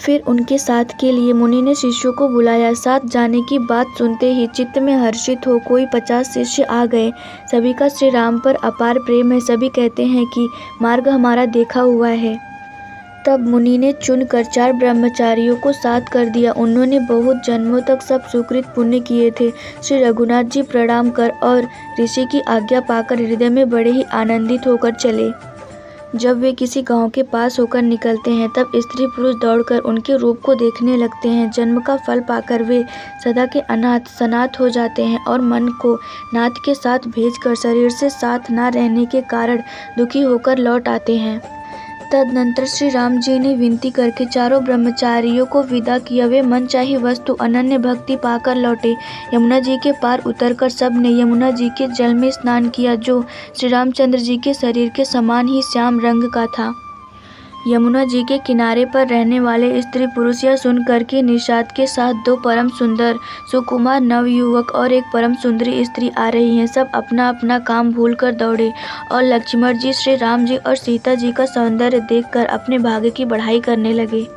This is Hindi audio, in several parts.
फिर उनके साथ के लिए मुनि ने शिष्यों को बुलाया। साथ जाने की बात सुनते ही चित्त में हर्षित हो कोई 50 शिष्य आ गए। सभी का श्री राम पर अपार प्रेम है। सभी कहते हैं कि मार्ग हमारा देखा हुआ है। तब मुनि ने चुनकर 4 ब्रह्मचारियों को साथ कर दिया। उन्होंने बहुत जन्मों तक सब सुकृत पुण्य किए थे। श्री रघुनाथ जी प्रणाम कर और ऋषि की आज्ञा पाकर हृदय में बड़े ही आनंदित होकर चले। जब वे किसी गांव के पास होकर निकलते हैं तब स्त्री पुरुष दौड़कर उनके रूप को देखने लगते हैं। जन्म का फल पाकर वे सदा के अनाथ सनाथ हो जाते हैं और मन को नाथ के साथ भेजकर शरीर से साथ न रहने के कारण दुखी होकर लौट आते हैं। तदनंतर श्री राम जी ने विनती करके चारों ब्रह्मचारियों को विदा किया। वे मनचाही वस्तु अनन्य भक्ति पाकर लौटे। यमुना जी के पार उतरकर सब ने यमुना जी के जल में स्नान किया जो श्री रामचंद्र जी के शरीर के समान ही श्याम रंग का था। यमुना जी के किनारे पर रहने वाले स्त्री पुरुष यह सुनकर कि निषाद के साथ 2 परम सुंदर सुकुमार नवयुवक और एक परम सुंदरी स्त्री आ रही हैं, सब अपना अपना काम भूलकर दौड़े और लक्ष्मण जी, श्री राम जी और सीता जी का सौंदर्य देखकर अपने भाग्य की बढ़ाई करने लगे।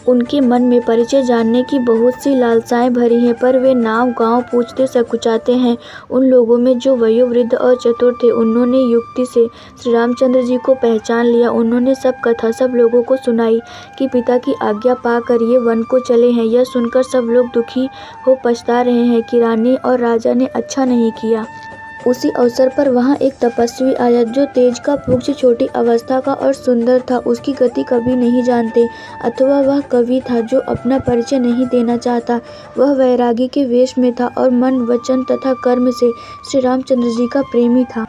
उनके मन में परिचय जानने की बहुत सी लालसाएं भरी हैं, पर वे नाम गांव पूछते सकुचाते हैं। उन लोगों में जो वयोवृद्ध और चतुर थे उन्होंने युक्ति से श्री रामचंद्र जी को पहचान लिया। उन्होंने सब कथा सब लोगों को सुनाई कि पिता की आज्ञा पाकर ये वन को चले हैं। यह सुनकर सब लोग दुखी हो पछता रहे हैं कि रानी और राजा ने अच्छा नहीं किया। उसी अवसर पर वहाँ एक तपस्वी आया जो तेज का पुरुष, छोटी अवस्था का और सुंदर था। उसकी गति कभी नहीं जानते, अथवा वह कवि था जो अपना परिचय नहीं देना चाहता। वह वैरागी के वेश में था और मन वचन तथा कर्म से श्री रामचंद्र जी का प्रेमी था।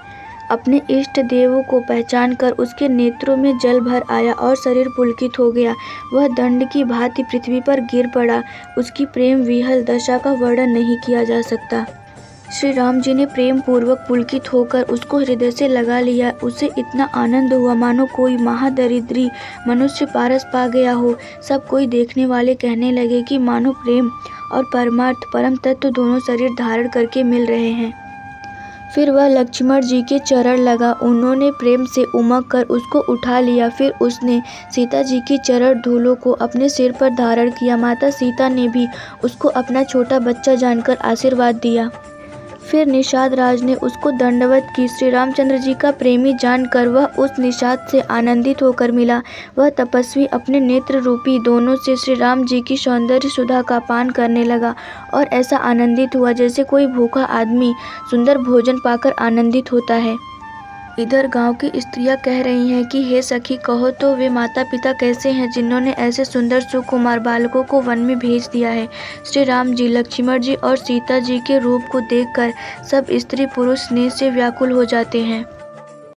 अपने इष्ट देव को पहचान कर उसके नेत्रों में जल भर आया और शरीर पुलकित हो गया। वह दंड की भांति पृथ्वी पर गिर पड़ा। उसकी प्रेम विहल दशा का वर्णन नहीं किया जा सकता। श्री राम जी ने प्रेम पूर्वक पुलकित होकर उसको हृदय से लगा लिया। उसे इतना आनंद हुआ मानो कोई महादरिद्री मनुष्य पारस पा गया हो। सब कोई देखने वाले कहने लगे कि मानो प्रेम और परमार्थ परम तत्व दोनों शरीर धारण करके मिल रहे हैं। फिर वह लक्ष्मण जी के चरण लगा। उन्होंने प्रेम से उमग कर उसको उठा लिया। फिर उसने सीता जी की चरण धूलों को अपने सिर पर धारण किया। माता सीता ने भी उसको अपना छोटा बच्चा जानकर आशीर्वाद दिया। फिर निषाद राज ने उसको दंडवत की। श्री रामचंद्र जी का प्रेमी जानकर वह उस निषाद से आनंदित होकर मिला। वह तपस्वी अपने नेत्र रूपी दोनों से श्री राम जी की सौंदर्य सुधा का पान करने लगा और ऐसा आनंदित हुआ जैसे कोई भूखा आदमी सुंदर भोजन पाकर आनंदित होता है। इधर गांव की स्त्रियां कह रही हैं कि हे सखी, कहो तो वे माता पिता कैसे हैं जिन्होंने ऐसे सुंदर सुकुमार बालकों को वन में भेज दिया है। श्री राम जी, लक्ष्मण जी और सीता जी के रूप को देखकर सब स्त्री पुरुष स्नेह से व्याकुल हो जाते हैं।